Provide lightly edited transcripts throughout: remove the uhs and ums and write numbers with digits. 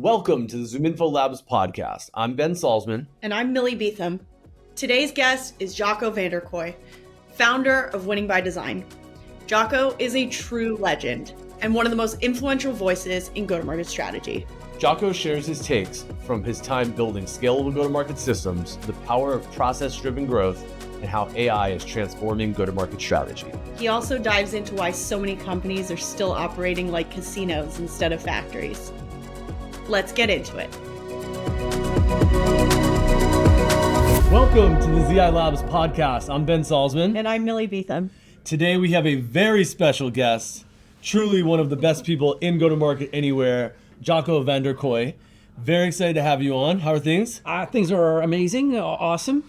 Welcome to the ZoomInfo Labs podcast. I'm Ben Salzman. And I'm Millie Beetham. Today's guest is Jacco Van Der Kooij, founder of Winning by Design. Jaco is a true legend and one of the most influential voices in go-to-market strategy. Jaco shares his takes from his time building scalable go-to-market systems, the power of process-driven growth, and how AI is transforming go-to-market strategy. He also dives into why so many companies are still operating like casinos instead of factories. Let's get into it. Welcome to the ZI Labs podcast. I'm Ben Salzman. And I'm Millie Beetham. Today we have a very special guest, truly one of the best people in go-to-market anywhere, Jacco Van Der Kooij. Very excited to have you on. How are things? Things are amazing, awesome.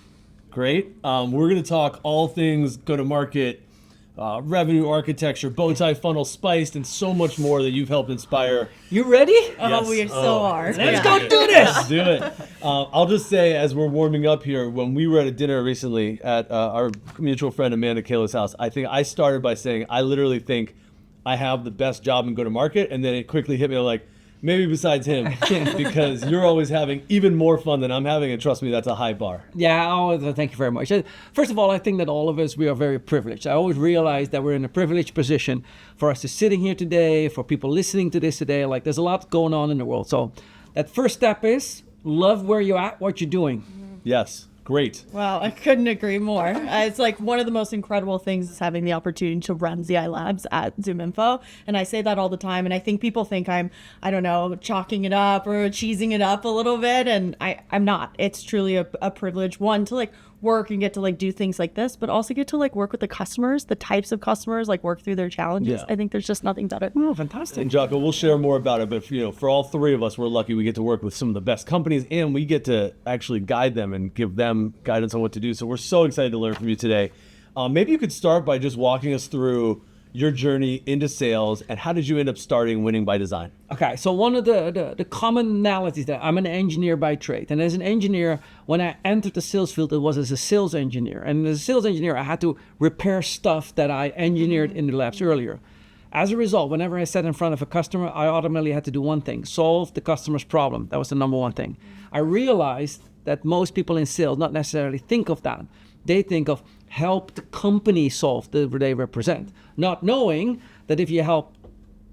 Great. We're going to talk all things go-to-market, revenue architecture, bow tie funnel, spiced, and so much more that you've helped inspire. You ready? Yes. Oh, we so are. Let's go do this. Let's do it. I'll just say, as we're warming up here, when we were at a dinner recently at our mutual friend Amanda Kayla's house, I think I started by saying, I literally think I have the best job in go-to-market, and then it quickly hit me like, maybe besides him, because you're always having even more fun than I'm having, and trust me, that's a high bar. Yeah, thank you very much. First of all, I think that all of us, we are very privileged. I always realize that we're in a privileged position for us to sitting here today, for people listening to this today. Like, there's a lot going on in the world. So that first step is love where you're at, what you're doing. Yes. Great. Wow, I couldn't agree more. It's like one of the most incredible things is having the opportunity to run ZI Labs at ZoomInfo. And I say that all the time. And I think people think I'm, chalking it up or cheesing it up a little bit. And I'm not. It's truly a privilege, one, to work and get to do things like this, but also get to work with the customers, the types of customers, work through their challenges. Yeah. I think there's just nothing better. Oh, fantastic. And Jaco, we'll share more about it, but for all three of us, we're lucky we get to work with some of the best companies, and we get to actually guide them and give them guidance on what to do. So we're so excited to learn from you today. Maybe you could start by just walking us through your journey into sales, and how did you end up starting Winning by Design? Okay, so one of the commonalities that I'm an engineer by trade. And as an engineer, when I entered the sales field, it was as a sales engineer. And as a sales engineer, I had to repair stuff that I engineered in the labs earlier. As a result, whenever I sat in front of a customer, I automatically had to do one thing: solve the customer's problem. That was the number one thing. I realized that most people in sales not necessarily think of that. They think of help the company solve the they represent, not knowing that if you help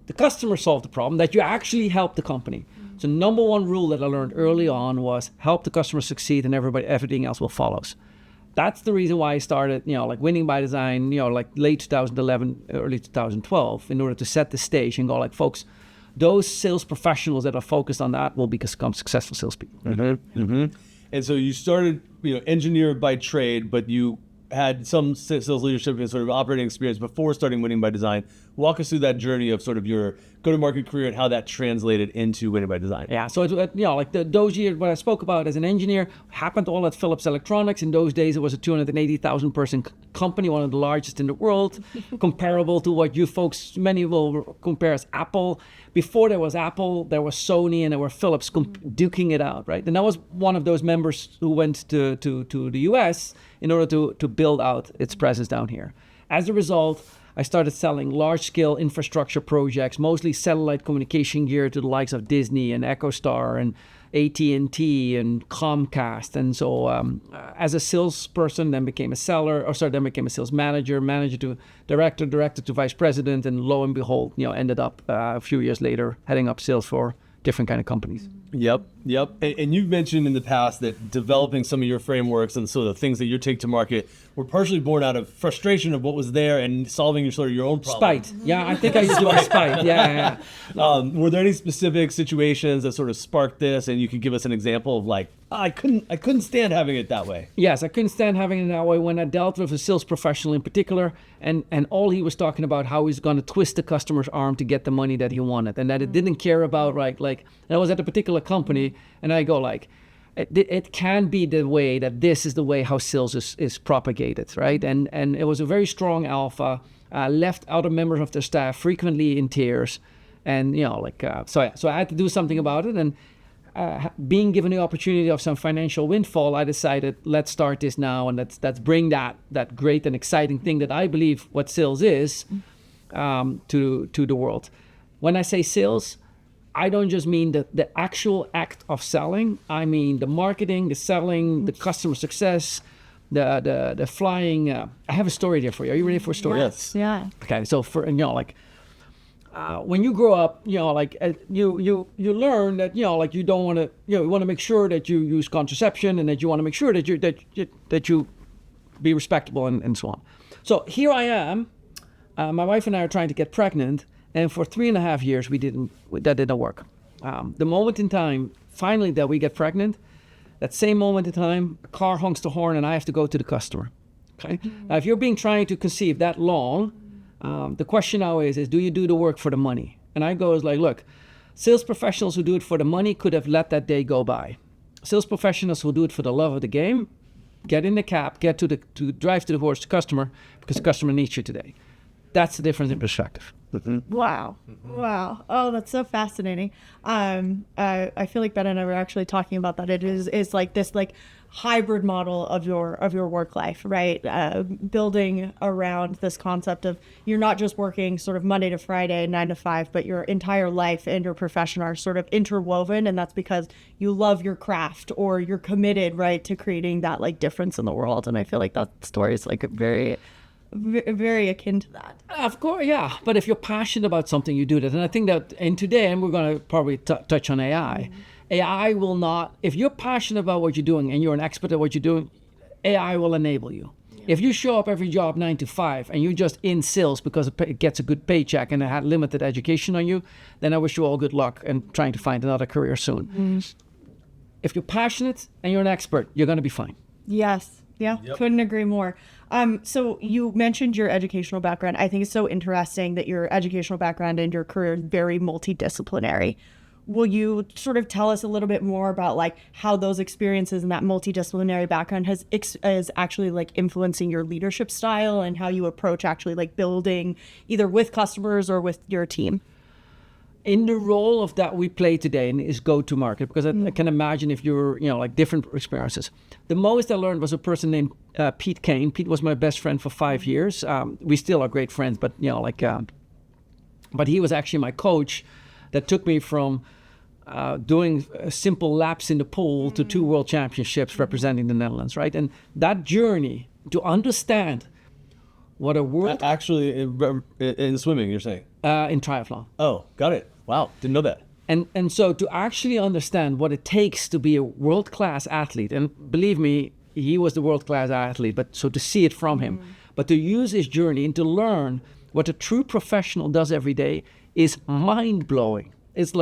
the customer solve the problem, that you actually help the company. So number one rule that I learned early on was help the customer succeed, and everything else will follow. That's the reason why I started, Winning by Design, late 2011, early 2012, in order to set the stage and go folks, those sales professionals that are focused on that will become successful salespeople. Mm-hmm. Mm-hmm. And so you started, engineer by trade, but you had some sales leadership and sort of operating experience before starting Winning by Design. Walk us through that journey of sort of your go-to-market career and how that translated into Winning by Design. Yeah, so those years what I spoke about as an engineer happened all at Philips Electronics. In those days, it was a 280,000 person company, one of the largest in the world, comparable to what you folks, many will compare as Apple. Before there was Apple, there was Sony, and there were Philips duking it out, right? And I was one of those members who went to the US in order to build out its presence down here. As a result, I started selling large-scale infrastructure projects, mostly satellite communication gear to the likes of Disney and EchoStar and AT&T and Comcast. And so as a salesperson, then became a sales manager to director to vice president, and lo and behold, ended up a few years later heading up sales for different kind of companies. Yep. And you've mentioned in the past that developing some of your frameworks and so the things that you take to market were partially born out of frustration of what was there and solving your own problem. Spite. Yeah, I think I used to spite. Yeah. Were there any specific situations that sort of sparked this, and you could give us an example of I couldn't stand having it that way? Yes, I couldn't stand having it that way when I dealt with a sales professional in particular, and all he was talking about how he's going to twist the customer's arm to get the money that he wanted, and that it didn't care about, and I was at a particular company, and I go it can be the way that this is the way how sales is propagated, right? And it was a very strong alpha, left other members of the staff frequently in tears, and so I had to do something about it, and being given the opportunity of some financial windfall, I decided, let's start this now, and let's bring that great and exciting thing that I believe what sales is to the world. When I say sales, I don't just mean the actual act of selling. I mean the marketing, the selling, the customer success, the flying. I have a story there for you. Are you ready for a story? Yes. Yeah. Okay, so when you grow up, you learn that you don't want to, you want to make sure that you use contraception, and that you want to make sure that you be respectable and so on. So here I am, my wife and I are trying to get pregnant, and for 3.5 years that didn't work. The moment in time, finally, that we get pregnant, that same moment in time, a car honks the horn and I have to go to the customer. Okay. Now, if you're trying to conceive that long, the question now is do you do the work for the money? And I go look, sales professionals who do it for the money could have let that day go by. Sales professionals who do it for the love of the game, get in the cab, get to drive to the customer, because the customer needs you today. That's the difference in perspective. Wow. Wow. Oh, that's so fascinating. I feel like Ben and I were actually talking about that. It is like this hybrid model of your work life, right? Building around this concept of you're not just working sort of Monday to Friday, 9 to 5, but your entire life and your profession are sort of interwoven. And that's because you love your craft, or you're committed, right, to creating that difference in the world. And I feel like that story is very akin to that. Of course, yeah. But if you're passionate about something, you do that. And I think that in today, and we're going to probably touch on AI, AI will not, if you're passionate about what you're doing and you're an expert at what you're doing, AI will enable you. Yeah. If you show up every job 9 to 5 and you're just in sales because it gets a good paycheck and it had limited education on you, then I wish you all good luck and trying to find another career soon. Mm-hmm. If you're passionate and you're an expert, you're going to be fine. Yes. Yeah, yep. Couldn't agree more. So you mentioned your educational background. I think it's so interesting that your educational background and your career is very multidisciplinary. Will you sort of tell us a little bit more about how those experiences and that multidisciplinary background is actually influencing your leadership style and how you approach actually building either with customers or with your team? In the role of that we play today is go-to-market, because I can imagine if you're, different experiences. The most I learned was a person named Pete Kane. Pete was my best friend for 5 years. We still are great friends, but, but he was actually my coach that took me from doing simple laps in the pool to 2 world championships representing the Netherlands, right? And that journey to understand what a world... Actually, in swimming, you're saying? In triathlon. Oh, got it. Wow, didn't know that. And so to actually understand what it takes to be a world-class athlete, and believe me, he was the world-class athlete, but so to see it from him, but to use his journey and to learn what a true professional does every day is mind-blowing. It's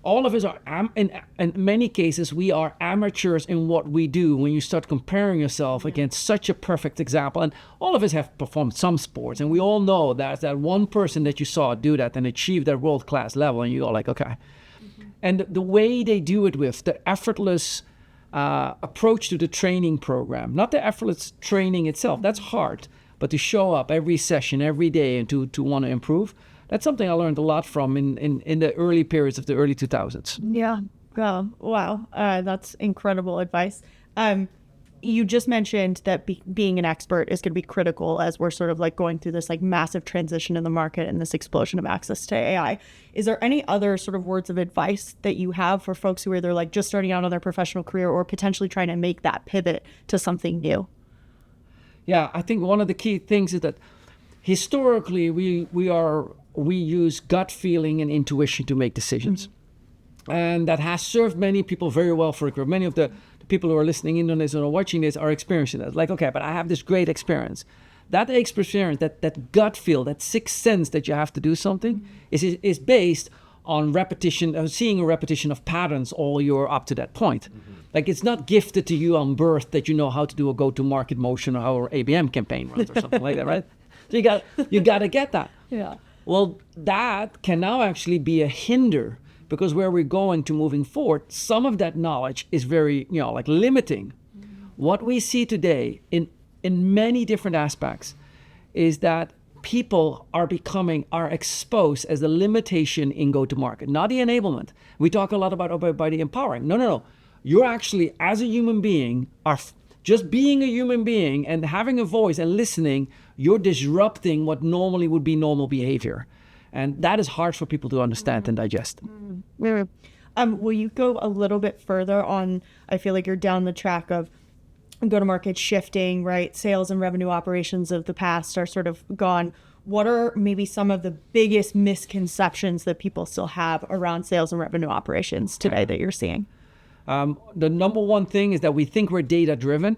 all of us are, in many cases, we are amateurs in what we do when you start comparing yourself against such a perfect example. And all of us have performed some sports, and we all know that one person that you saw do that and achieve that world-class level, and you go okay. And the way they do it with the effortless approach to the training program, not the effortless training itself, that's hard, but to show up every session, every day, and to want to improve, that's something I learned a lot from in the early periods of the early 2000s. Yeah. Oh, wow. That's incredible advice. You just mentioned that being an expert is going to be critical as we're sort of going through this massive transition in the market and this explosion of access to AI. Is there any other sort of words of advice that you have for folks who are either just starting out on their professional career or potentially trying to make that pivot to something new? Yeah, I think one of the key things is that historically we use gut feeling and intuition to make decisions. And that has served many people very well for a career. Many of the people who are listening in on this or watching this are experiencing that. Okay, but I have this great experience. That experience, that gut feel, that sixth sense that you have to do something is based on repetition, seeing a repetition of patterns all you're up to that point. It's not gifted to you on birth that you know how to do a go-to-market motion or how an ABM campaign runs or something like that, right? So you got to get that. Yeah. Well, that can now actually be a hinder, because where we're going to moving forward, some of that knowledge is very, limiting. What we see today in many different aspects is that people are exposed as the limitation in go-to-market, not the enablement. We talk a lot about the empowering. No. You're actually, as a human being, just being a human being and having a voice and listening, you're disrupting what normally would be normal behavior. And that is hard for people to understand and digest. Will you go a little bit further on, I feel like you're down the track of go-to-market shifting, right? Sales and revenue operations of the past are sort of gone. What are maybe some of the biggest misconceptions that people still have around sales and revenue operations today that you're seeing? The number one thing is that we think we're data-driven.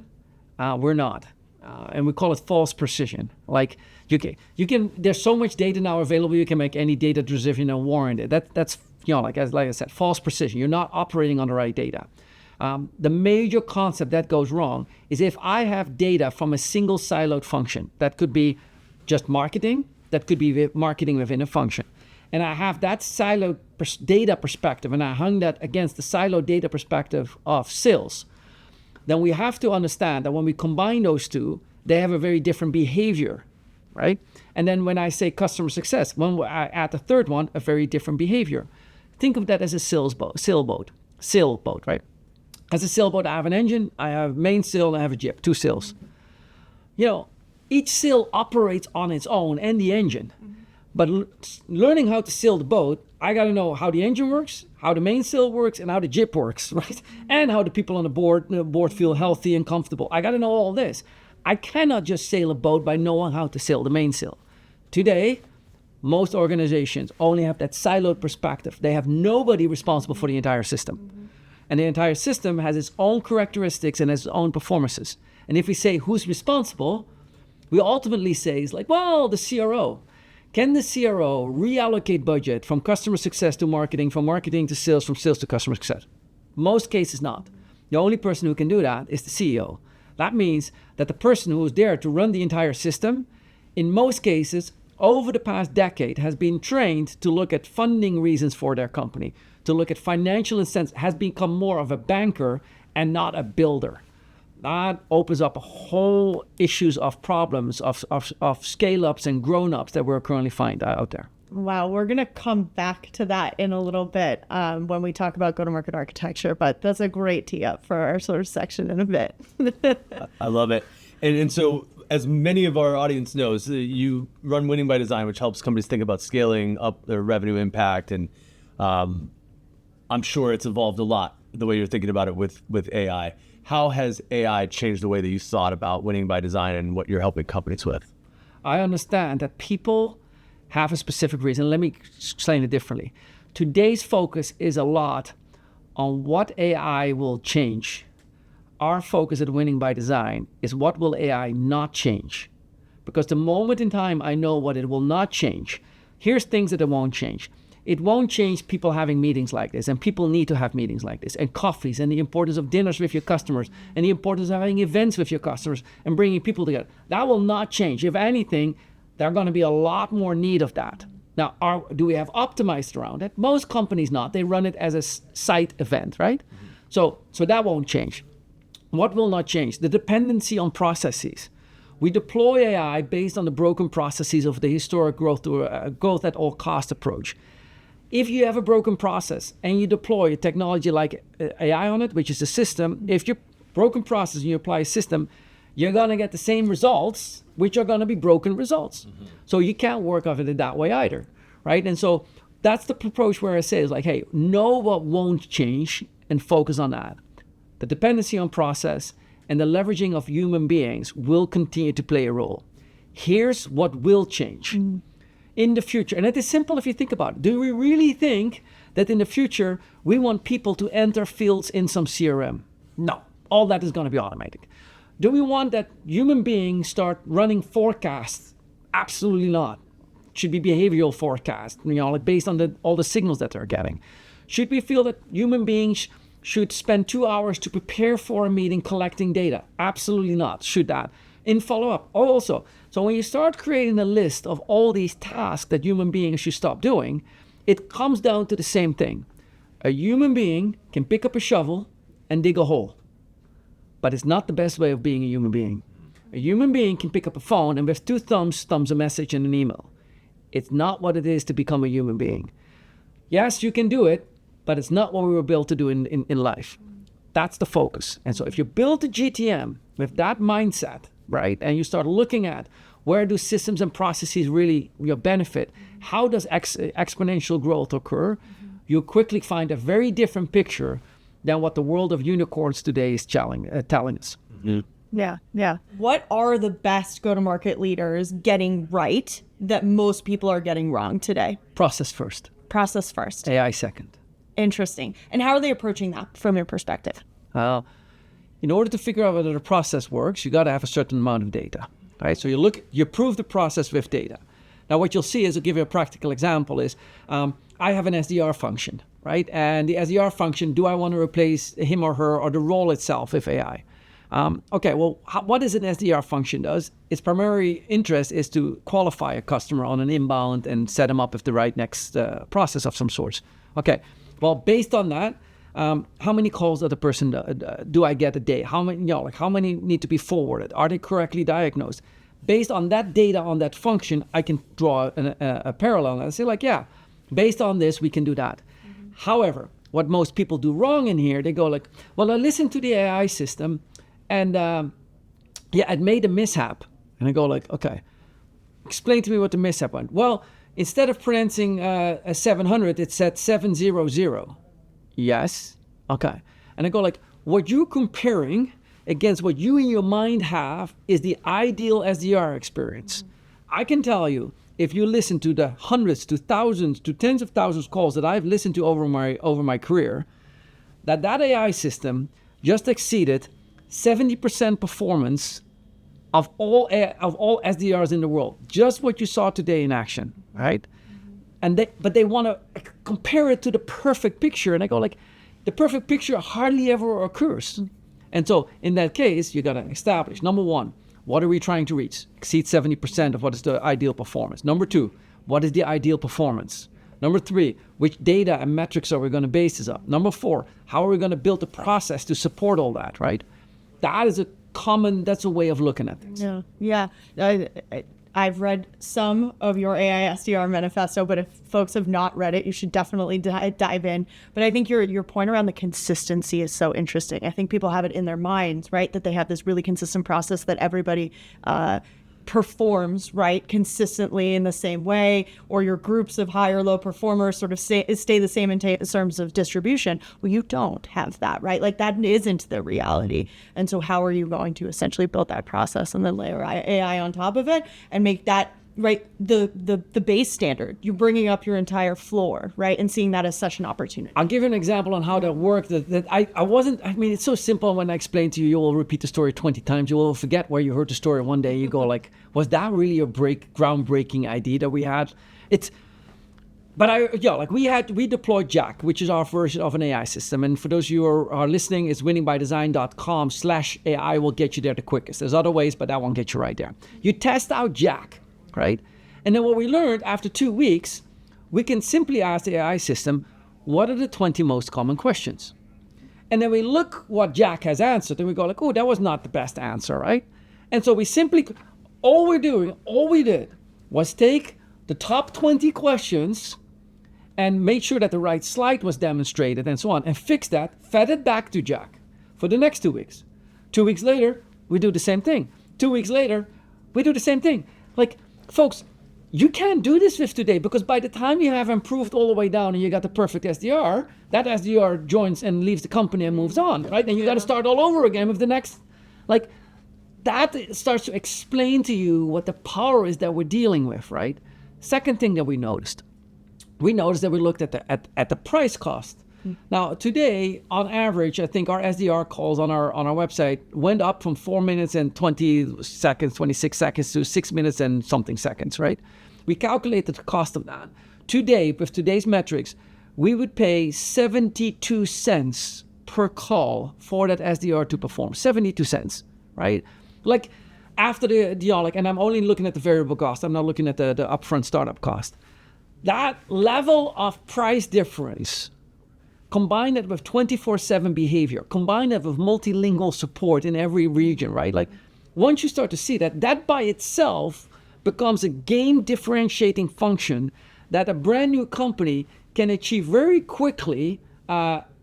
We're not. And we call it false precision. Like you can there's so much data now available, you can make any data driven and warrant it. That's like I said, false precision. You're not operating on the right data. The major concept that goes wrong is if I have data from a single siloed function, that could be just marketing, that could be marketing within a function. And I have that siloed data perspective, and I hung that against the siloed data perspective of sales. Then we have to understand that when we combine those two, they have a very different behavior, right? And then when I say customer success, when I add the third one, a very different behavior. Think of that as a sailboat, right? As a sailboat, I have an engine, I have main sail, and I have a jib, 2 sails. Each sail operates on its own and the engine. But learning how to sail the boat, I got to know how the engine works, how the main sail works, and how the jib works, right? And how the people on the board feel healthy and comfortable. I got to know all this. I cannot just sail a boat by knowing how to sail the mainsail. Today, most organizations only have that siloed perspective. They have nobody responsible for the entire system. And the entire system has its own characteristics and its own performances. And if we say who's responsible, we ultimately say, it's like, well, the CRO. Can the CRO reallocate budget from customer success to marketing, from marketing to sales, from sales to customer success? Most cases not. The only person who can do that is the CEO. That means that the person who is there to run the entire system, in most cases, over the past decade, has been trained to look at funding reasons for their company, to look at financial incentives, has become more of a banker and not a builder. That opens up a whole issues of problems of scale-ups and grown-ups that we're currently finding out there. Wow, we're going to come back to that in a little bit when we talk about go-to-market architecture, but that's a great tee up for our sort of section in a bit. I love it. And so, as many of our audience knows, you run Winning by Design, which helps companies think about scaling up their revenue impact. And I'm sure it's evolved a lot, the way you're thinking about it with AI. How has AI changed the way that you thought about Winning by Design and what you're helping companies with? I understand that people have a specific reason. Let me explain it differently. Today's focus is a lot on what AI will change. Our focus at Winning by Design is what will AI not change? Because the moment in time I know what it will not change, here's things that it won't change. It won't change people having meetings like this, and people need to have meetings like this, and coffees, and the importance of dinners with your customers, and the importance of having events with your customers and bringing people together. That will not change. If anything, there's going to be a lot more need of that. Now, do we have optimized around it? Most companies not. They run it as a side event, right? So that won't change. What will not change? The dependency on processes. We deploy AI based on the broken processes of the historic growth to a growth at all cost approach. If you have a broken process and you deploy a technology like AI on it, which is a system, if you're broken process and you apply a system, you're going to get the same results, which are going to be broken results. So you can't work off it that way either, right? And so that's the approach where I say is like, hey, know what won't change and focus on that. The dependency on process and the leveraging of human beings will continue to play a role. Here's what will change. In the future, and it is simple if you think about it. Do we really think that in the future we want people to enter fields in some CRM? No, all that is going to be automatic. Do we want that human beings start running forecasts? Absolutely not. It should be behavioral forecasts, like based on all the signals that they're getting. Should we feel that human beings should spend 2 hours to prepare for a meeting collecting data? Absolutely not. Should that? In follow-up also. So when you start creating a list of all these tasks that human beings should stop doing, it comes down to the same thing. A human being can pick up a shovel and dig a hole, but it's not the best way of being a human being. A human being can pick up a phone and with 2 thumbs a message and an email. It's not what it is to become a human being. Yes, you can do it, but it's not what we were built to do in life. That's the focus. And so if you build a GTM with that mindset, right, and you start looking at Where do systems and processes really benefit? How does exponential growth occur? You quickly find a very different picture than what the world of unicorns today is telling us. Yeah. What are the best go-to-market leaders getting right that most people are getting wrong today? Process first. AI second. Interesting. And how are they approaching that from your perspective? In order to figure out whether the process works, you got to have a certain amount of data, right? So you prove the process with data. Now, what you'll see is, I'll give you a practical example, is I have an SDR function, right? And the SDR function, do I want to replace him or her or the role itself with AI? What is an SDR function does? Its primary interest is to qualify a customer on an inbound and set them up with the right next process of some sort. Okay, well, based on that, how many calls does the person do I get a day? How many need to be forwarded? Are they correctly diagnosed? Based on that data on that function, I can draw a parallel and say based on this, we can do that. Mm-hmm. However, what most people do wrong in here, they go I listened to the AI system and it made a mishap. And I go okay, explain to me what the mishap was. Well, instead of pronouncing a 700, it said 700. Yes. Okay. And I go what you're comparing against what you in your mind have is the ideal SDR experience. I can tell you, if you listen to the hundreds to thousands to tens of thousands of calls that I've listened to over my career, that AI system just exceeded 70% performance of all SDRs in the world. Just what you saw today in action, right? But they want to compare it to the perfect picture, and I go the perfect picture hardly ever occurs. And so in that case, you got to establish, number one, what are we trying to reach? Exceed 70% of what is the ideal performance. Number two, what is the ideal performance? Number three, which data and metrics are we going to base this up? Number four, how are we going to build a process to support all that, right? That's a way of looking at things. Yeah. I've read some of your AI SDR manifesto, but if folks have not read it, you should definitely dive in. But I think your point around the consistency is so interesting. I think people have it in their minds, right, that they have this really consistent process that everybody performs, right, consistently in the same way, or your groups of high or low performers sort of stay the same in terms of distribution. Well, you don't have that, right? That isn't the reality. And so how are you going to essentially build that process and then layer AI on top of it and make that, right, the base standard? You're bringing up your entire floor, right, and seeing that as such an opportunity. I'll give you an example on how that worked. It's so simple. When I explain to you, you will repeat the story 20 times. You will forget where you heard the story one day. You go was that really a groundbreaking idea that we had? We deployed Jack, which is our version of an AI system. And for those of you who are listening, it's winningbydesign.com/AI will get you there the quickest. There's other ways, but that won't get you right there. You test out Jack, right? And then what we learned after 2 weeks, we can simply ask the AI system, what are the 20 most common questions? And then we look what Jack has answered and we go that was not the best answer, right? And so all we did was take the top 20 questions and made sure that the right slide was demonstrated and so on, and fix that, fed it back to Jack for the next 2 weeks. 2 weeks later, we do the same thing. 2 weeks later, we do the same thing. Folks, you can't do this with today, because by the time you have improved all the way down and you got the perfect SDR, that SDR joins and leaves the company and moves on, right? And you got to start all over again with the next, that starts to explain to you what the power is that we're dealing with, right? Second thing that we noticed that we looked at the price cost. Now, today, on average, I think our SDR calls on our website went up from 4 minutes and 26 seconds to 6 minutes and something seconds, right? We calculated the cost of that. Today, with today's metrics, we would pay 72 cents per call for that SDR to perform. 72 cents, right? After and I'm only looking at the variable cost. I'm not looking at the upfront startup cost. That level of price difference, combine that with 24/7 behavior, combine that with multilingual support in every region, right? Once you start to see that by itself becomes a game differentiating function that a brand new company can achieve very quickly,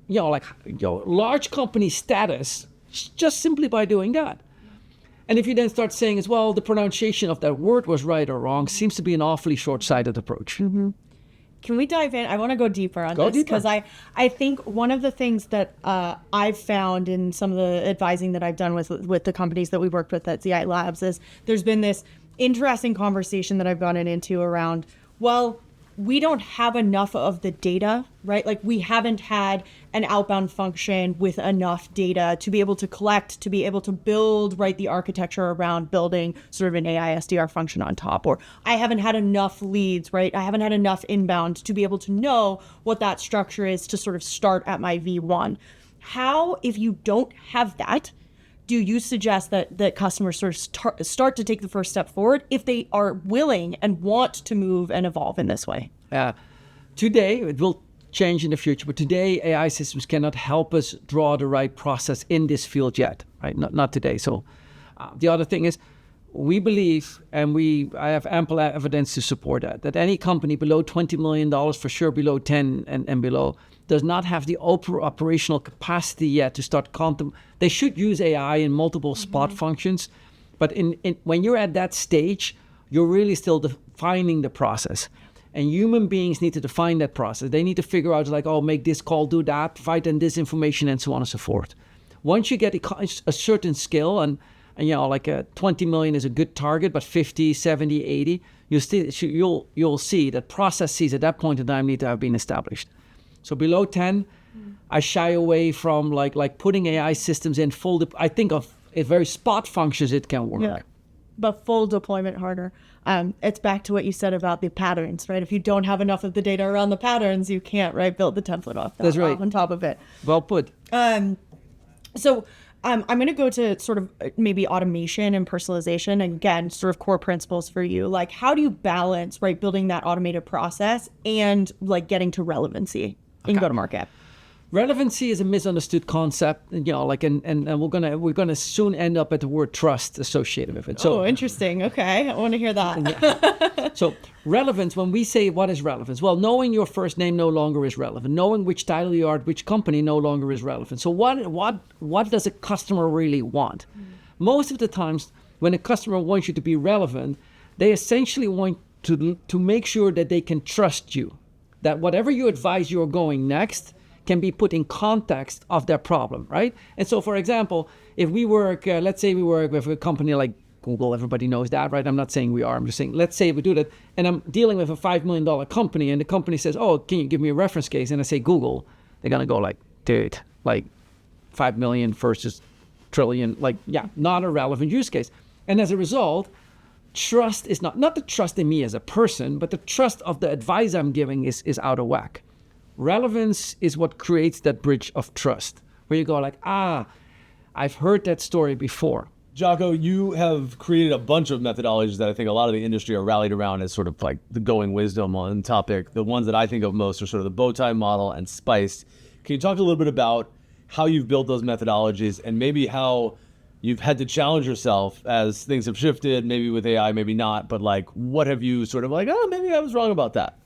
large company status just simply by doing that. And if you then start saying as well, the pronunciation of that word was right or wrong, seems to be an awfully short-sighted approach. Can we dive in? I want to go deeper on this because I think one of the things that I've found in some of the advising that I've done with the companies that we worked with at ZI Labs is there's been this interesting conversation that I've gotten into around, well, we don't have enough of the data, right? Like we haven't had an outbound function with enough data to be able to collect, to be able to build, right, the architecture around building sort of an AI SDR function on top. Or I haven't had enough leads, right? I haven't had enough inbound to be able to know what that structure is to sort of start at my V1. How, if you don't have that, do you suggest that customers sort of start to take the first step forward if they are willing and want to move and evolve in this way? Today, it will change in the future, but today AI systems cannot help us draw the right process in this field yet, right? Not today. So the other thing is, we believe, and I have ample evidence to support that any company below $20 million, for sure below 10 and below, does not have the operational capacity yet to start they should use AI in multiple spot functions, but when you're at that stage, you're really still defining the process. And human beings need to define that process. They need to figure out like, oh, make this call, do that, provide them this information, and so on and so forth. Once you get a certain skill, and you know, like a 20 million is a good target, but 50, 70, 80, you'll see that processes at that point in time need to have been established. So below 10, I shy away from like putting AI systems in full. I think of it very spot functions, it can work. Yeah. But full deployment harder. It's back to what you said about the patterns, right? If you don't have enough of the data around the patterns, you can't, right, build the template off that. That's right. On top of it. Well put. So I'm going to go to sort of maybe automation and personalization, and again, sort of core principles for you. Like, how do you balance, right, building that automated process and like getting to relevancy in go-to-market? Relevancy is a misunderstood concept, you know, like, and we're gonna soon end up at the word trust associated with it. So, interesting. Okay, I want to hear that. So relevance, when we say what is relevance, well, knowing your first name no longer is relevant. Knowing which title you are at which company no longer is relevant. So what does a customer really want? Most of the times, when a customer wants you to be relevant, they essentially want to make sure that they can trust you, that whatever you advise you're going next can be put in context of their problem, right? And so, for example, if we work, let's say we work with a company like Google, everybody knows that, right? I'm not saying we are, I'm just saying, let's say we do that, and I'm dealing with a $5 million company, and the company says, oh, can you give me a reference case? And I say Google, they're gonna go like, dude, like 5 million versus trillion, like, yeah, not a relevant use case. And as a result, trust is not the trust in me as a person, but the trust of the advice I'm giving is out of whack. Relevance is what creates that bridge of trust, where you go like, I've heard that story before. Jacco, you have created a bunch of methodologies that I think a lot of the industry are rallied around as sort of like the going wisdom on the topic. The ones that I think of most are sort of the bow tie model and SPICE. Can you talk a little bit about how you've built those methodologies and maybe how you've had to challenge yourself as things have shifted, maybe with AI, maybe not, but like what have you sort of like, oh, maybe I was wrong about that?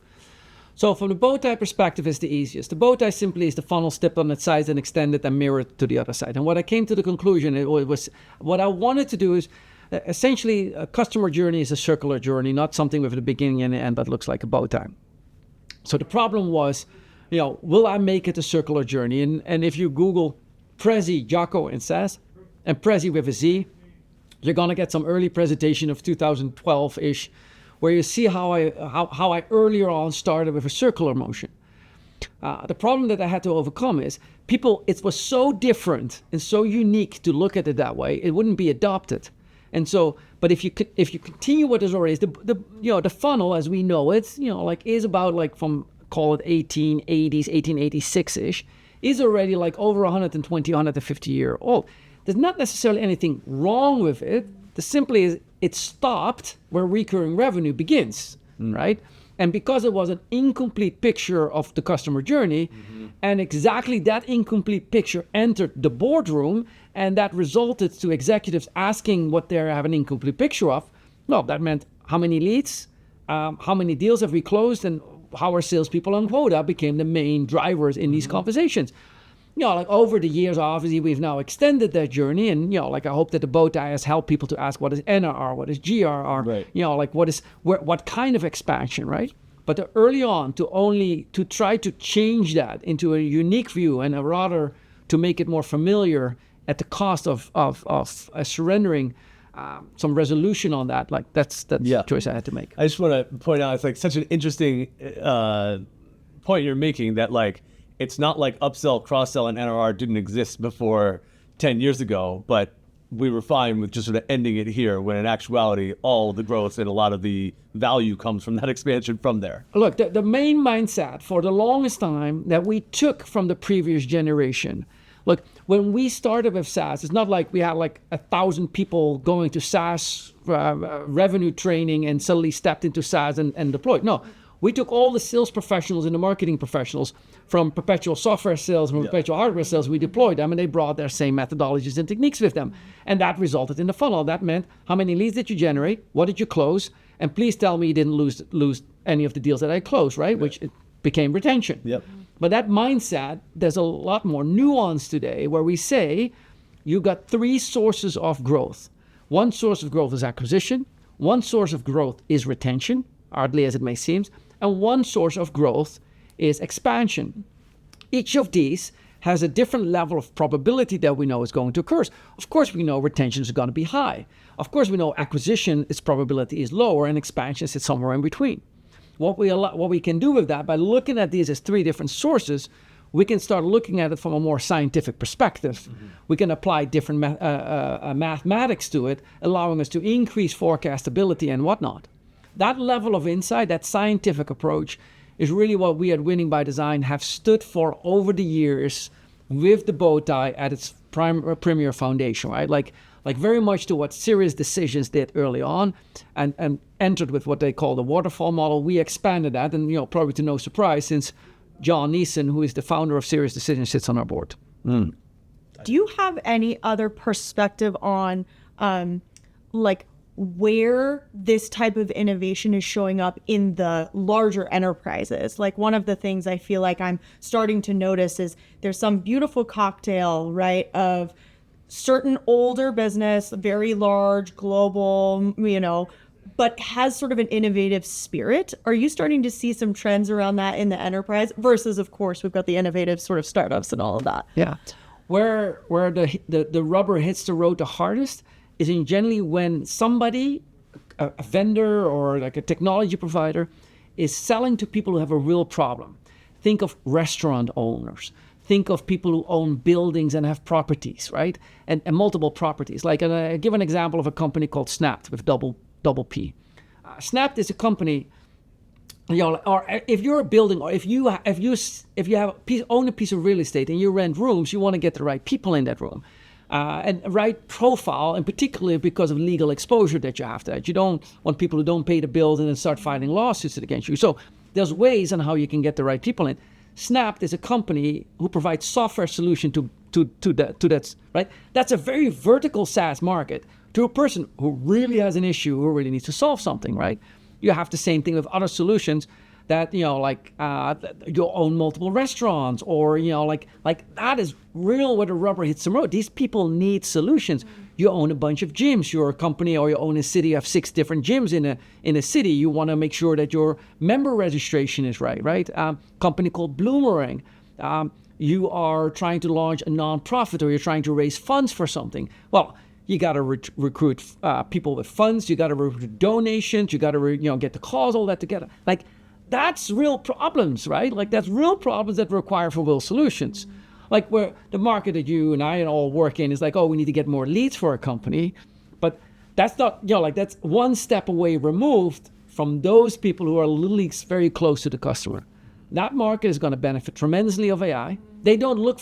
So from the bow tie perspective is the easiest. The bow tie simply is the funnel stepped on its sides and extended and mirrored to the other side. And what I came to the conclusion, it was what I wanted to do is essentially a customer journey is a circular journey, not something with a beginning and an end that looks like a bow tie. So the problem was, you know, will I make it a circular journey? And if you Google Prezi, Jaco, and SaaS, and Prezi with a Z, you're gonna get some early presentation of 2012-ish, where you see how I earlier on started with a circular motion. The problem that I had to overcome is it was so different and so unique to look at it that way, it wouldn't be adopted. And so, but if you continue what is already the funnel as we know it, you know, like is about like from call it 1880s, 1886-ish, is already like over 120, 150 year old. There's not necessarily anything wrong with it. The simply is it stopped where recurring revenue begins, right? And because it was an incomplete picture of the customer journey, and exactly that incomplete picture entered the boardroom, and that resulted to executives asking what they have an incomplete picture of, well, that meant how many leads, how many deals have we closed, and how our salespeople on quota became the main drivers in these conversations. like over the years, obviously we've now extended that journey, and like I hope that the bow tie has helped people to ask what is NRR, what is GRR, Right. like what kind of expansion, right? But early on, to try to change that into a unique view and rather to make it more familiar at the cost of surrendering some resolution on that, like that's the choice I had to make. I just want to point out, it's like such an interesting point you're making, that like it's not like upsell, cross-sell, and NRR didn't exist before 10 years ago, but we were fine with just sort of ending it here, when in actuality, all the growth and a lot of the value comes from that expansion from there. Look, the main mindset for the longest time that we took from the previous generation, look, when we started with SaaS, it's not like we had like 1,000 people going to SaaS revenue training and suddenly stepped into SaaS and deployed. No, we took all the sales professionals and the marketing professionals from perpetual software sales, from perpetual hardware sales, we deployed them, and they brought their same methodologies and techniques with them. And that resulted in the funnel. That meant, how many leads did you generate? What did you close? And please tell me you didn't lose any of the deals that I closed, right? Which it became retention. Yep. But that mindset, there's a lot more nuance today, where we say you got 3 sources of growth. One source of growth is acquisition. One source of growth is retention, oddly as it may seem. And one source of growth is expansion. Each of these has a different level of probability that we know is going to occur. Of course, we know retention is going to be high. Of course, we know acquisition, its probability is lower, and expansion sits somewhere in between. What we can do with that, by looking at these as 3 different sources, we can start looking at it from a more scientific perspective. Mm-hmm. We can apply different mathematics to it, allowing us to increase forecastability and whatnot. That level of insight, that scientific approach, is really what we at Winning by Design have stood for over the years, with the bow tie at its premier foundation, right? Like very much to what Serious Decisions did early on, and entered with what they call the waterfall model. We expanded that, and probably to no surprise, since John Neeson, who is the founder of Serious Decisions, sits on our board. Do you have any other perspective on where this type of innovation is showing up in the larger enterprises? Like, one of the things I feel like I'm starting to notice is there's some beautiful cocktail, right, of certain older business, very large, global, but has sort of an innovative spirit. Are you starting to see some trends around that in the enterprise versus, of course, we've got the innovative sort of startups and all of that? Yeah. Where the rubber hits the road the hardest is in generally when somebody, a vendor or like a technology provider, is selling to people who have a real problem. Think of restaurant owners. Think of people who own buildings and have properties, right? And multiple properties. Like, I give an example of a company called Snapped with double P. Snapped is a company, or if you're a building, or if you own a piece of real estate and you rent rooms, you want to get the right people in that room. And right profile, and particularly because of legal exposure that you have to have. You don't want people who don't pay the bills and then start filing lawsuits against you. So there's ways on how you can get the right people in. Snapped is a company who provides software solution to that, right? That's a very vertical SaaS market to a person who really has an issue, who really needs to solve something, right? You have the same thing with other solutions that, you own multiple restaurants, or, like that is real where the rubber hits the road. These people need solutions. You own a bunch of gyms. You're a company, or you own a city, you have 6 different gyms in a city. You want to make sure that your member registration is right? Company called Bloomerang. You are trying to launch a nonprofit, or you're trying to raise funds for something. Well, you got to recruit people with funds. You got to recruit donations. You got to get the calls, all that together. Like, that's real problems, right? Like, that's real problems that require for real solutions. Like, where the market that you and I all work in is like, oh, we need to get more leads for a company. But that's not, that's one step away removed from those people who are literally very close to the customer. That market is going to benefit tremendously of AI. They don't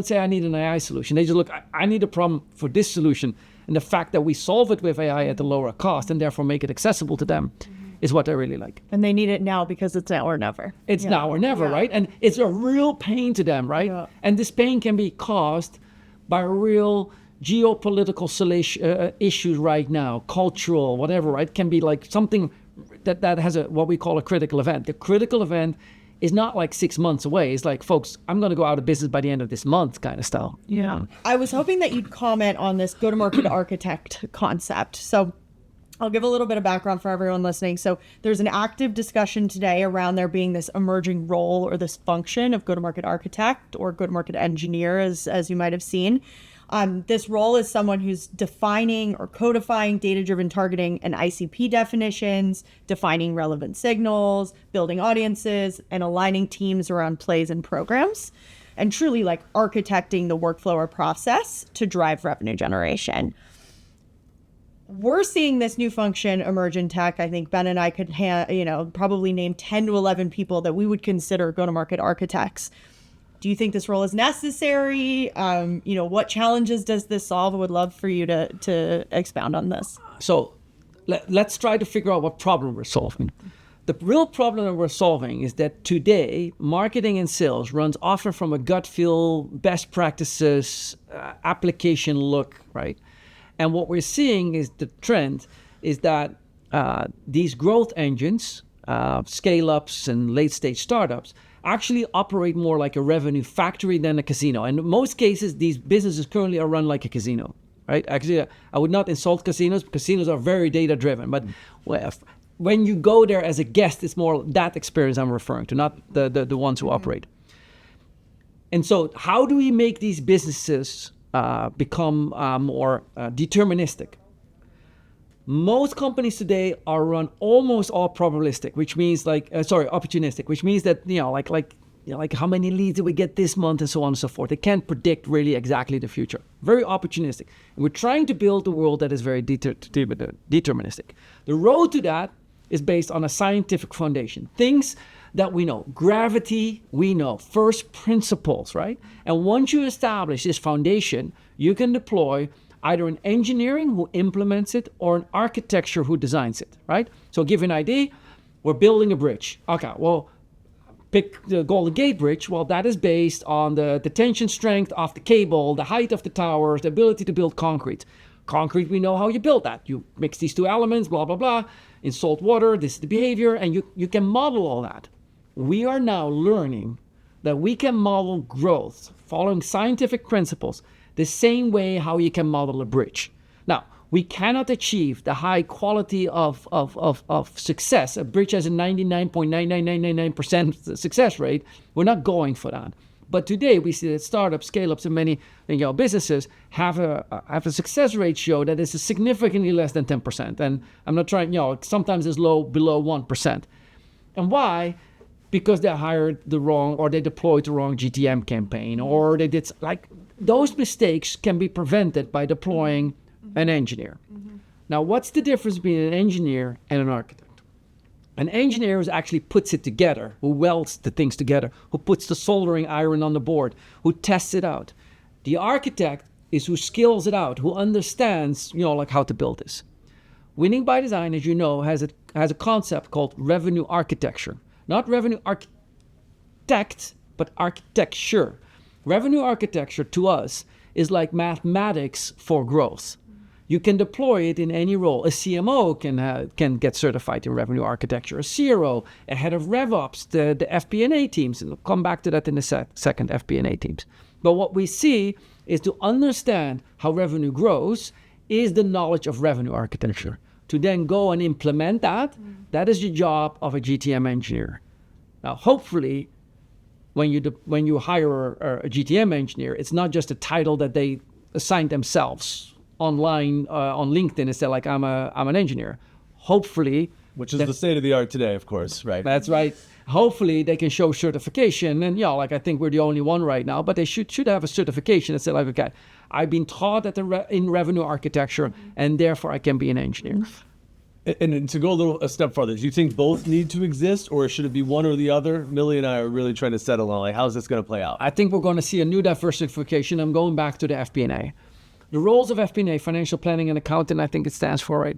say, I need an AI solution. They just look, I need a problem for this solution. And the fact that we solve it with AI at a lower cost and therefore make it accessible to them is what I really like. And they need it now because it's now or never. It's now or never, right? And it's a real pain to them, right? Yeah. And this pain can be caused by real geopolitical issues right now, cultural, whatever, right? It can be like something that has what we call a critical event. The critical event is not like 6 months away. It's like, folks, I'm going to go out of business by the end of this month kind of style. Yeah. I was hoping that you'd comment on this go-to-market architect concept. So I'll give a little bit of background for everyone listening. So there's an active discussion today around there being this emerging role or this function of go-to-market architect or go-to-market engineer, as you might have seen. This role is someone who's defining or codifying data-driven targeting and ICP definitions, defining relevant signals, building audiences, and aligning teams around plays and programs, and truly like architecting the workflow or process to drive revenue generation. We're seeing this new function emerge in tech. I think Ben and I could probably name 10 to 11 people that we would consider go-to-market architects. Do you think this role is necessary? What challenges does this solve? I would love for you to expound on this. So let's try to figure out what problem we're solving. The real problem that we're solving is that today, marketing and sales runs often from a gut feel, best practices, application look, right? And what we're seeing is the trend is that these growth engines, scale-ups and late-stage startups, actually operate more like a revenue factory than a casino. And in most cases, these businesses currently are run like a casino, right? Actually, I would not insult casinos. Casinos are very data-driven. But when you go there as a guest, it's more that experience I'm referring to, not the ones who operate. And so how do we make these businesses become more deterministic? Most companies today are run almost all probabilistic, which means opportunistic, which means that, like how many leads did we get this month and so on and so forth. They can't predict really exactly the future. Very opportunistic. And we're trying to build a world that is very deterministic. The road to that is based on a scientific foundation. Things that we know. Gravity, we know. First principles, right? And once you establish this foundation, you can deploy either an engineering who implements it or an architecture who designs it, right? So give you an idea, we're building a bridge. Okay, well, pick the Golden Gate Bridge. Well, that is based on the tension strength of the cable, the height of the towers, the ability to build concrete. Concrete, we know how you build that. You mix these two elements, blah, blah, blah. In salt water, this is the behavior, and you can model all that. We are now learning that we can model growth following scientific principles the same way how you can model a bridge. Now, we cannot achieve the high quality of success. A bridge has a 99.99999% success rate. We're not going for that. But today we see that startups, scale-ups, and many businesses have a success ratio that is significantly less than 10%. And I'm not trying, sometimes it's below 1%. And why? Because they hired the wrong, or they deployed the wrong GTM campaign, or they did those mistakes can be prevented by deploying an engineer. Mm-hmm. Now, what's the difference between an engineer and an architect? An engineer who actually puts it together, who welds the things together, who puts the soldering iron on the board, who tests it out. The architect is who skills it out, who understands, how to build this. Winning by Design, as you know, has a concept called revenue architecture. Not revenue architect, but architecture. Revenue architecture to us is like mathematics for growth. You can deploy it in any role. A CMO can get certified in revenue architecture. A CRO, a head of RevOps, the FP&A teams. And we'll come back to that in a second, FP&A teams. But what we see is to understand how revenue grows is the knowledge of revenue architecture. To then go and implement that, that is the job of a GTM engineer. Now, hopefully, when you hire a GTM engineer, it's not just a title that they assign themselves online on LinkedIn and say like I'm an engineer. Hopefully, which is the state of the art today, of course, right? That's right. Hopefully, they can show certification, and I think we're the only one right now, but they should have a certification that says like, okay, I've been taught in revenue architecture, and therefore I can be an engineer. And to go a step further, do you think both need to exist, or should it be one or the other? Millie and I are really trying to settle on like, how's this going to play out? I think we're going to see a new diversification. I'm going back to the FP&A. The roles of FP&A, financial planning and accounting, I think it stands for, right,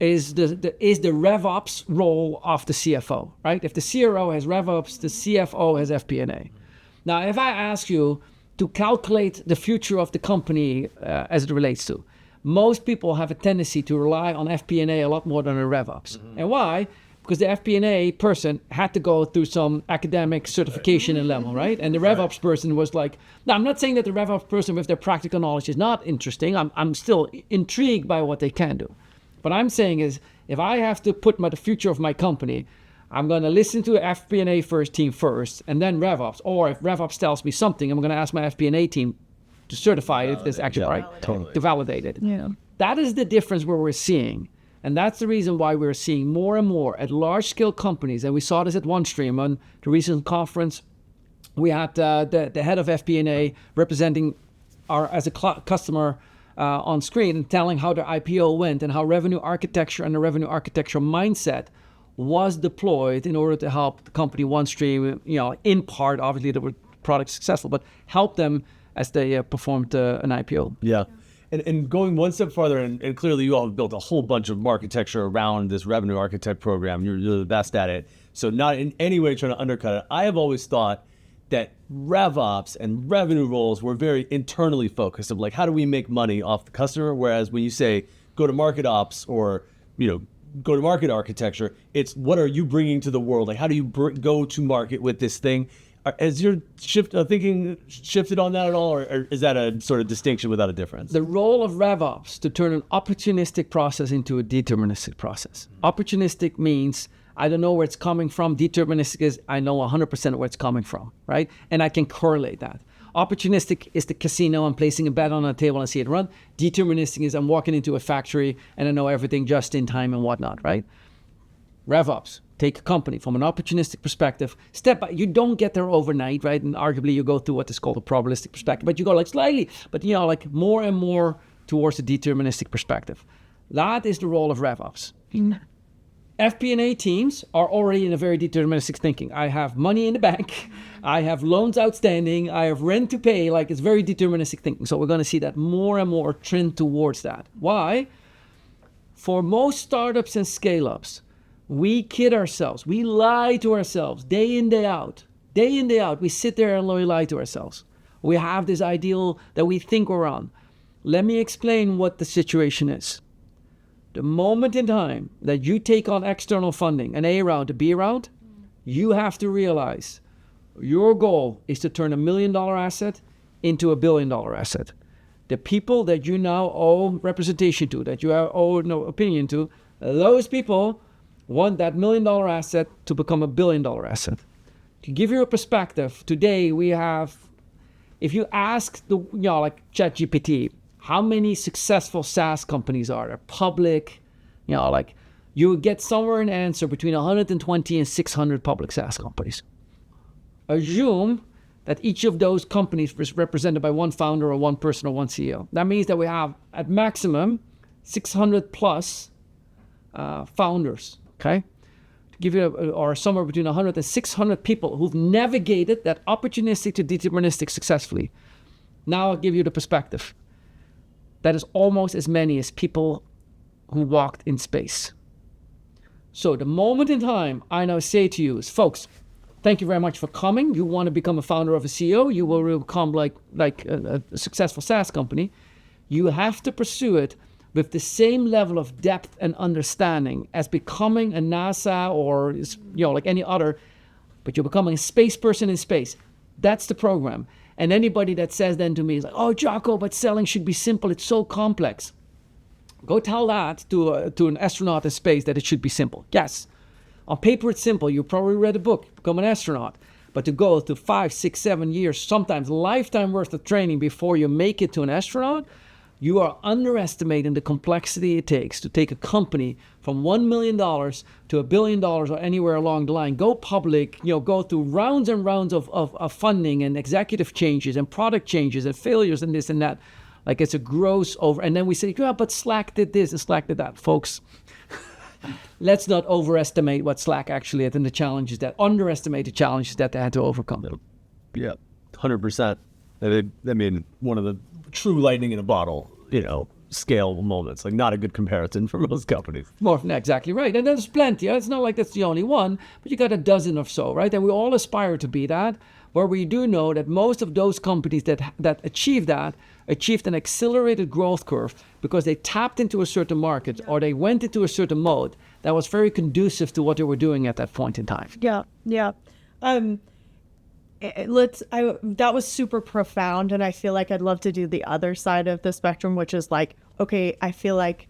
is the RevOps role of the CFO, right? If the CRO has RevOps, the CFO has FP&A. Now, if I ask you to calculate the future of the company as it relates to, most people have a tendency to rely on FP&A a lot more than a RevOps. Mm-hmm. And why? because the FP&A person had to go through some academic certification and level, right? And the RevOps person was like, now I'm not saying that the RevOps person with their practical knowledge is not interesting. I'm still intrigued by what they can do. What I'm saying is, if I have to put the future of my company, I'm going to listen to FP&A first team first, and then RevOps. Or if RevOps tells me something, I'm going to ask my FP&A team to certify it as actually right, totally. to validate it. Yeah. That is the difference where we're seeing. And that's the reason why we're seeing more and more at large-scale companies. And we saw this at OneStream on the recent conference. We had the head of FP&A representing our as a customer on screen and telling how their IPO went and how revenue architecture and the revenue architecture mindset was deployed in order to help the company OneStream, in part, obviously, the product successful, but help them as they performed an IPO. Yeah. And going one step farther, and clearly you all have built a whole bunch of architecture around this revenue architect program. You're the best at it. So not in any way trying to undercut it. I have always thought that RevOps and revenue roles were very internally focused of like, how do we make money off the customer? Whereas when you say go-to-market ops or, go-to-market architecture, it's what are you bringing to the world? Like, how do you go to market with this thing? Has your thinking shifted on that at all, or is that a sort of distinction without a difference? The role of RevOps to turn an opportunistic process into a deterministic process. Opportunistic means I don't know where it's coming from. Deterministic is I know 100% where it's coming from, right? And I can correlate that. Opportunistic is the casino. I'm placing a bet on a table and see it run. Deterministic is I'm walking into a factory and I know everything just in time and whatnot, right? RevOps. Take a company from an opportunistic perspective, step by, you don't get there overnight, right? And arguably you go through what is called a probabilistic perspective, but you go like slightly, but like more and more towards a deterministic perspective. That is the role of RevOps. FP&A teams are already in a very deterministic thinking. I have money in the bank, I have loans outstanding, I have rent to pay, like it's very deterministic thinking. So we're going to see that more and more trend towards that. Why? For most startups and scale-ups, we kid ourselves. We lie to ourselves day in, day out. Day in, day out, we sit there and we lie to ourselves. We have this ideal that we think we're on. Let me explain what the situation is. The moment in time that you take on external funding, an A round, a B round, you have to realize your goal is to turn $1 million asset into $1 billion asset. The people that you now owe representation to, that you owe no opinion to, those people want that $1 million asset to become $1 billion asset. To give you a perspective, today we have, if you ask the, like ChatGPT, how many successful SaaS companies are there, public, you would get somewhere an answer between 120 and 600 public SaaS companies. Assume that each of those companies is represented by one founder or one person or one CEO. That means that we have at maximum 600 plus founders. Okay, to give you or somewhere between 100 and 600 people who've navigated that opportunistic to deterministic successfully. Now I'll give you the perspective. That is almost as many as people who walked in space. So the moment in time I now say to you is, folks, thank you very much for coming. You want to become a founder of a CEO. You will become like a successful SaaS company. You have to pursue it with the same level of depth and understanding as becoming a NASA or like any other, but you're becoming a space person in space. That's the program. And anybody that says then to me is like, oh, Jaco, but selling should be simple. It's so complex. Go tell that to an astronaut in space that it should be simple. Yes, on paper it's simple. You probably read a book, become an astronaut. But to go to 5, 6, 7 years, sometimes lifetime worth of training before you make it to an astronaut, you are underestimating the complexity it takes to take a company from $1 million to $1 billion or anywhere along the line, go public, go through rounds and rounds of funding and executive changes and product changes and failures and this and that. Like it's a gross over. And then we say, yeah, but Slack did this and Slack did that. Folks, let's not overestimate what Slack actually had and underestimate the challenges that they had to overcome. Yeah, 100%. I mean, one of the true lightning in a bottle, scale moments, like not a good comparison for most companies. Exactly right. And there's plenty. It's not like that's the only one, but you got a dozen or so, right? And we all aspire to be that, where we do know that most of those companies that achieved an accelerated growth curve because they tapped into a certain market or they went into a certain mode that was very conducive to what they were doing at that point in time. Yeah. That was super profound, and I feel like I'd love to do the other side of the spectrum, which is like, okay, I feel like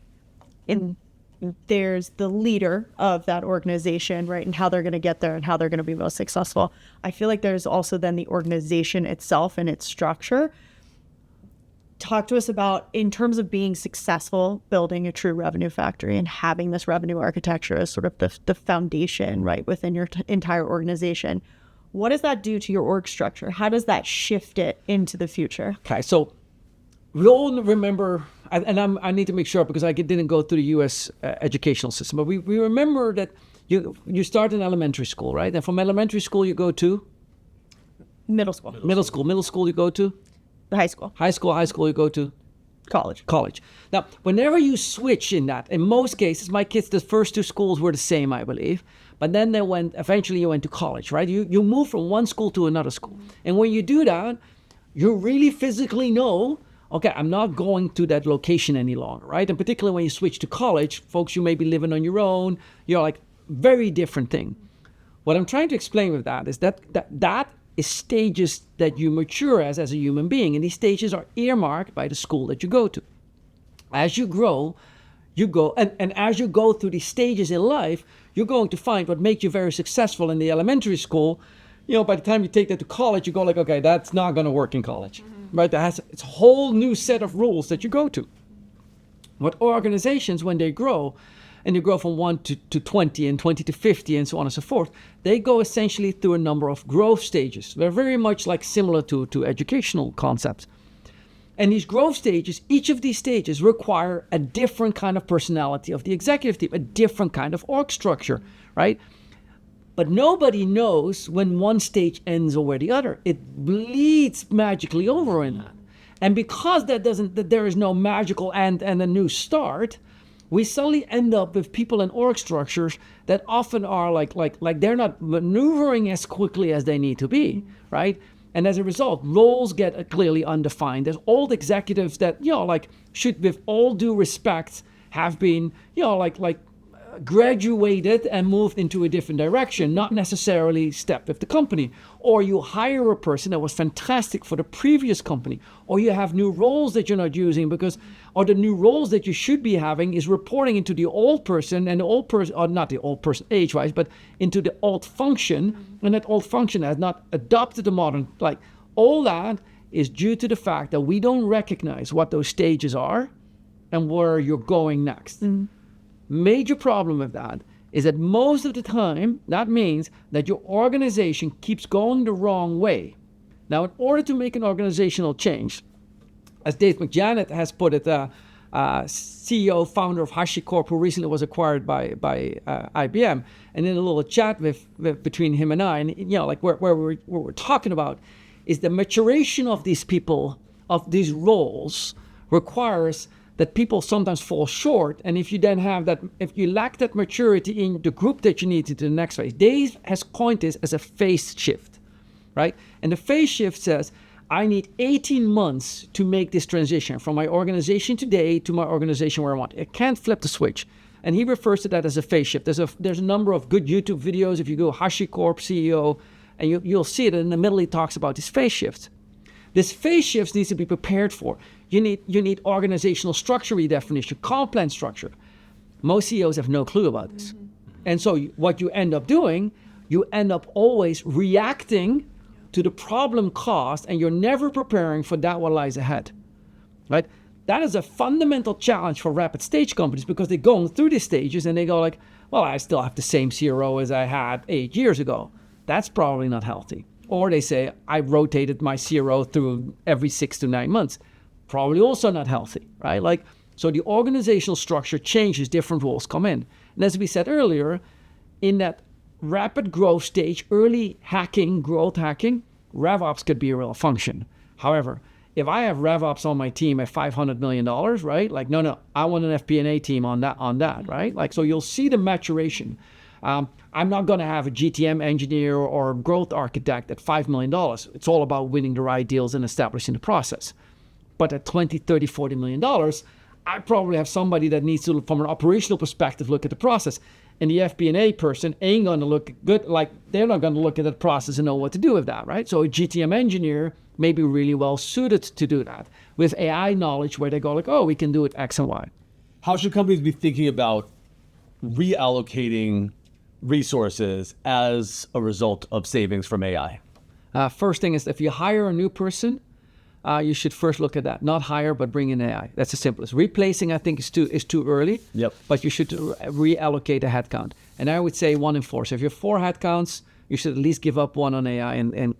there's the leader of that organization, right, and how they're going to get there and how they're going to be most successful. I feel like there's also then the organization itself and its structure. Talk to us about, in terms of being successful, building a true revenue factory and having this revenue architecture as sort of the foundation, right, within your entire organization. What does that do to your org structure? How does that shift it into the future? Okay, so we all remember, I need to make sure because I didn't go through the U.S. Educational system, but we remember that you start in elementary school, right? And from elementary school you go to? Middle school. Middle school you go to? High school. High school you go to? College. Now, whenever you switch in that, in most cases, my kids, the first two schools were the same, I believe. But then eventually you went to college, right? You move from one school to another school. And when you do that, you really physically know, okay, I'm not going to that location any longer, right? And particularly when you switch to college, folks, you may be living on your own. You're like, very different thing. What I'm trying to explain with that is that is stages that you mature as a human being. And these stages are earmarked by the school that you go to. As you grow, you go, and as you go through these stages in life, you're going to find what makes you very successful in the elementary school. You know, by the time you take that to college, you go like, okay, that's not going to work in college, right? It's a whole new set of rules that you go to. What organizations, when they grow, and they grow from 1 to 20 and 20 to 50 and so on and so forth, they go essentially through a number of growth stages. They're very much like similar to educational concepts. And these growth stages, each of these stages require a different kind of personality of the executive team, a different kind of org structure, right? But nobody knows when one stage ends or where the other. It bleeds magically over in that. And because that there is no magical end and a new start, we suddenly end up with people in org structures that often are like they're not maneuvering as quickly as they need to be, right? And as a result, roles get clearly undefined. There's old executives that, should, with all due respect, have been, graduated and moved into a different direction, not necessarily step with the company. Or you hire a person that was fantastic for the previous company, or you have new roles that you're not using or the new roles that you should be having is reporting into the old person, and the old person, or not the old person age-wise, but into the old function, and that old function has not adopted the modern, all that is due to the fact that we don't recognize what those stages are and where you're going next. Major problem with that is that most of the time, that means that your organization keeps going the wrong way. Now, in order to make an organizational change, as Dave McJanet has put it, CEO, founder of HashiCorp, who recently was acquired by IBM, and in a little chat between him and I, and where we're talking about is the maturation of these people, of these roles, requires that people sometimes fall short. And if you then have that, if you lack that maturity in the group that you need to the next phase, Dave has coined this as a phase shift, right? And the phase shift says, I need 18 months to make this transition from my organization today to my organization where I want. I can't flip the switch. And he refers to that as a phase shift. There's a number of good YouTube videos. If you go HashiCorp CEO, and you'll see it in the middle, he talks about this phase shift. This phase shift needs to be prepared for. You need organizational structure redefinition, comp plan structure. Most CEOs have no clue about this. And so what you end up doing, you end up always reacting to the problem caused, and you're never preparing for that what lies ahead, right? That is a fundamental challenge for rapid stage companies, because they're going through these stages and they go like, well, I still have the same CRO as I had 8 years ago. That's probably not healthy. Or they say, I rotated my CRO through every 6 to 9 months. Probably also not healthy, right? So the organizational structure changes, different roles come in. And as we said earlier, in that rapid growth stage, early hacking, growth hacking, RevOps could be a real function. However, if I have RevOps on my team at $500 million, right? No, I want an FP&A team on that, right? So you'll see the maturation. I'm not going to have a GTM engineer or growth architect at $5 million. It's all about winning the right deals and establishing the process. But at $20, $30, $40 million, I probably have somebody that needs to, from an operational perspective, look at the process. And the FP&A person ain't going to look good, like they're not going to look at that process and know what to do with that, right? So a GTM engineer may be really well suited to do that with AI knowledge where they go like, oh, we can do it X and Y. How should companies be thinking about reallocating resources as a result of savings from AI? First thing is if you hire a new person, you should first look at that. Not hire, but bring in AI. That's the simplest. Replacing, I think, is too early. Yep. But you should reallocate a headcount. And I would say 1 in 4. So if you have 4 headcounts, you should at least give up 1 on AI and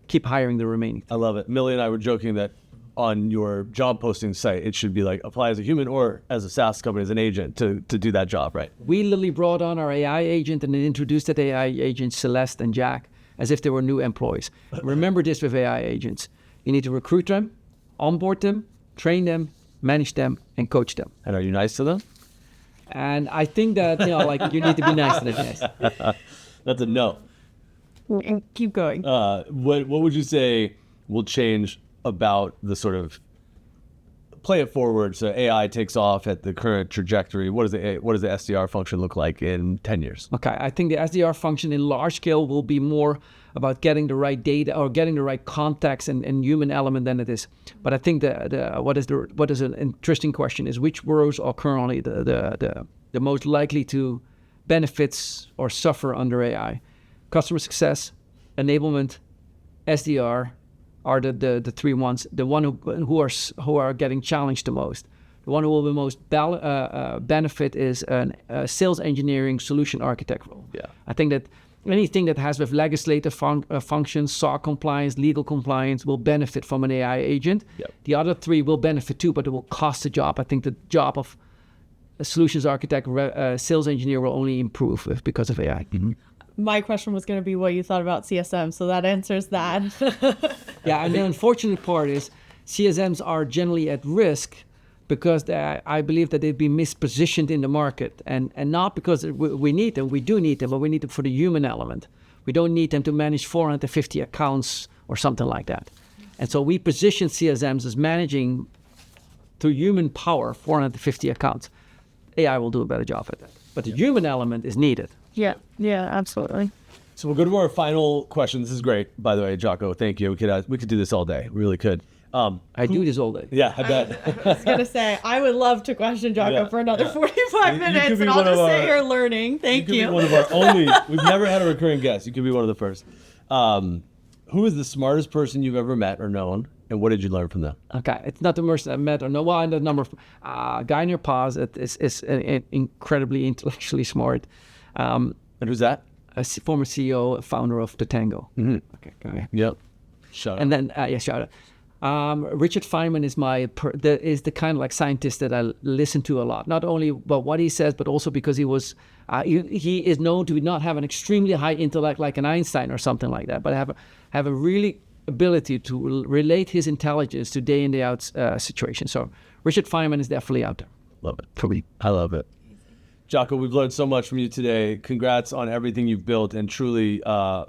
keep hiring the remaining. I love it. Millie and I were joking that on your job posting site, it should be like apply as a human or as a SaaS company, as an agent to do that job, right? We literally brought on our AI agent and then introduced that AI agent, Celeste and Jaco, as if they were new employees. Remember this with AI agents. You need to recruit them, onboard them, train them, manage them, and coach them. And are you nice to them? And I think that, you need to be nice to them. Yes. That's a no. And keep going. What would you say will change about the sort of play it forward so AI takes off at the current trajectory? What does the SDR function look like in 10 years? Okay, I think the SDR function in large scale will be more about getting the right data or getting the right context and human element than it is. But I think what is an interesting question is which roles are currently the most likely to benefits or suffer under AI? Customer success, enablement, SDR are the 3 ones. The one who are getting challenged the most. The one who will be most benefit is a sales engineering solution architect role. Yeah. I think that anything that has with legislative functions, SOC compliance, legal compliance will benefit from an AI agent. Yep. The other 3 will benefit too, but it will cost a job. I think the job of a solutions architect, sales engineer will only improve because of AI. Mm-hmm. My question was going to be what you thought about CSM, so that answers that. Yeah, and the unfortunate part is CSMs are generally at risk because I believe that they'd be mispositioned in the market, and not because we need them. We do need them, but we need them for the human element. We don't need them to manage 450 accounts or something like that. And so we position CSMs as managing through human power 450 accounts. AI will do a better job at that, but the human element is needed. Yeah, absolutely. So we'll go to our final question. This is great, by the way, Jaco. Thank you. We could do this all day. We really could. I do this all day. Yeah, I bet. I was going to say, I would love to question Jaco for another 45 minutes, and I'll one just of sit our- here learning. Thank You you. could be one of our only. We've never had a recurring guest. You could be one of the first. Who is the smartest person you've ever met or known, and what did you learn from them? Okay, it's not the person I met or know. Well, and the number of guy in your pause is incredibly intellectually smart. And who's that? A former CEO, founder of the Tango. Mm-hmm. Okay, go ahead. Yep. Shut up. And then shout out. Richard Feynman is the kind of like scientist that I listen to a lot. Not only about what he says, but also because he was he is known to not have an extremely high intellect like an Einstein or something like that, but have a really ability to relate his intelligence to day in day out situations. So Richard Feynman is definitely out there. Love it. For me, I love it. Jaco, we've learned so much from you today. Congrats on everything you've built, and truly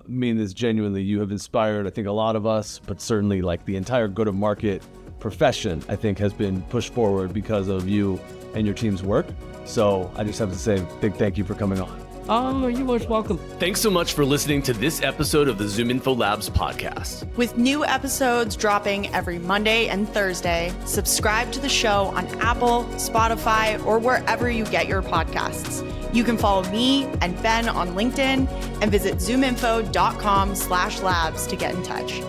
mean this genuinely. You have inspired, I think, a lot of us, but certainly like the entire go-to-market profession, I think, has been pushed forward because of you and your team's work. So I just have to say a big thank you for coming on. Oh, you're most welcome. Thanks so much for listening to this episode of the ZoomInfo Labs podcast. With new episodes dropping every Monday and Thursday, subscribe to the show on Apple, Spotify, or wherever you get your podcasts. You can follow me and Ben on LinkedIn and visit zoominfo.com/labs to get in touch.